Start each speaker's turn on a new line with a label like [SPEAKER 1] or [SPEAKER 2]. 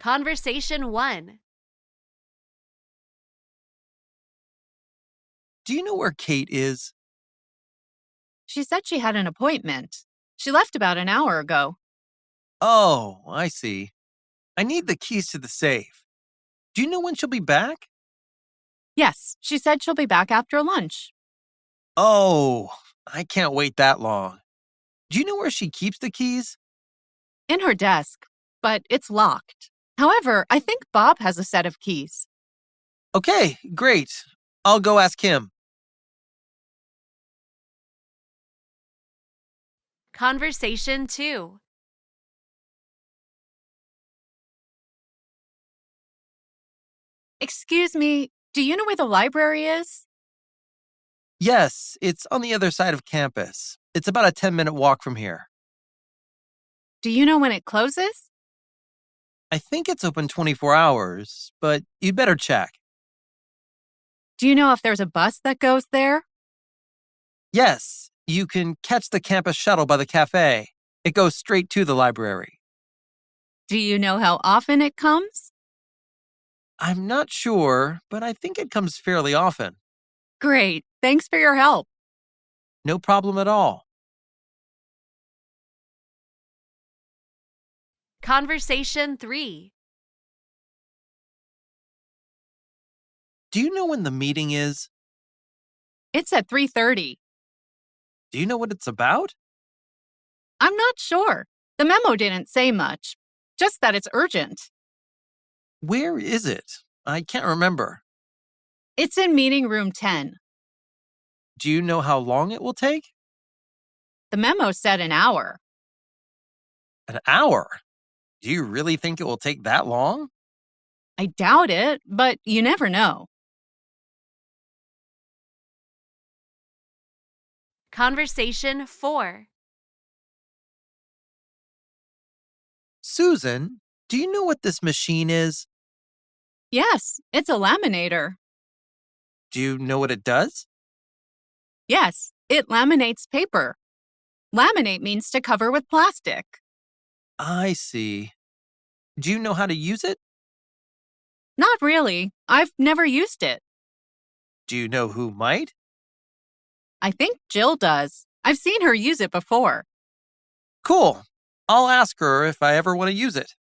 [SPEAKER 1] Conversation 1.
[SPEAKER 2] Do you know where Kate is?
[SPEAKER 3] She said she had an appointment. She left about an hour ago.
[SPEAKER 2] Oh, I see. I need the keys to the safe. Do you know when she'll be back?
[SPEAKER 3] Yes, she said she'll be back after lunch.
[SPEAKER 2] Oh, I can't wait that long. Do you know where she keeps the keys?
[SPEAKER 3] In her desk, but it's locked. However, I think Bob has a set of keys.
[SPEAKER 2] Okay, great. I'll go ask him.
[SPEAKER 1] Conversation 2.
[SPEAKER 3] Excuse me, do you know where the library is?
[SPEAKER 2] Yes, it's on the other side of campus. It's about a 10-minute walk from here.
[SPEAKER 3] Do you know when it closes?
[SPEAKER 2] I think it's open 24 hours, but you'd better check.
[SPEAKER 3] Do you know if there's a bus that goes there?
[SPEAKER 2] Yes, you can catch the campus shuttle by the cafe. It goes straight to the library.
[SPEAKER 3] Do you know how often it comes?
[SPEAKER 2] I'm not sure, but I think it comes fairly often.
[SPEAKER 3] Great, thanks for your help.
[SPEAKER 2] No problem at all.
[SPEAKER 1] Conversation 3.
[SPEAKER 2] Do you know when the meeting is?
[SPEAKER 3] It's at 3:30.
[SPEAKER 2] Do you know what it's about?
[SPEAKER 3] I'm not sure. The memo didn't say much, just that it's urgent.
[SPEAKER 2] Where is it? I can't remember.
[SPEAKER 3] It's in meeting room 10.
[SPEAKER 2] Do you know how long it will take?
[SPEAKER 3] The memo said an hour.
[SPEAKER 2] An hour? Do you really think it will take that long?
[SPEAKER 3] I doubt it, but you never know.
[SPEAKER 1] Conversation 4.
[SPEAKER 2] Susan, do you know what this machine is?
[SPEAKER 3] Yes, it's a laminator.
[SPEAKER 2] Do you know what it does?
[SPEAKER 3] Yes, it laminates paper. Laminate means to cover with plastic.
[SPEAKER 2] I see. Do you know how to use it?
[SPEAKER 3] Not really. I've never used it.
[SPEAKER 2] Do you know who might?
[SPEAKER 3] I think Jill does. I've seen her use it before.
[SPEAKER 2] Cool. I'll ask her if I ever want to use it.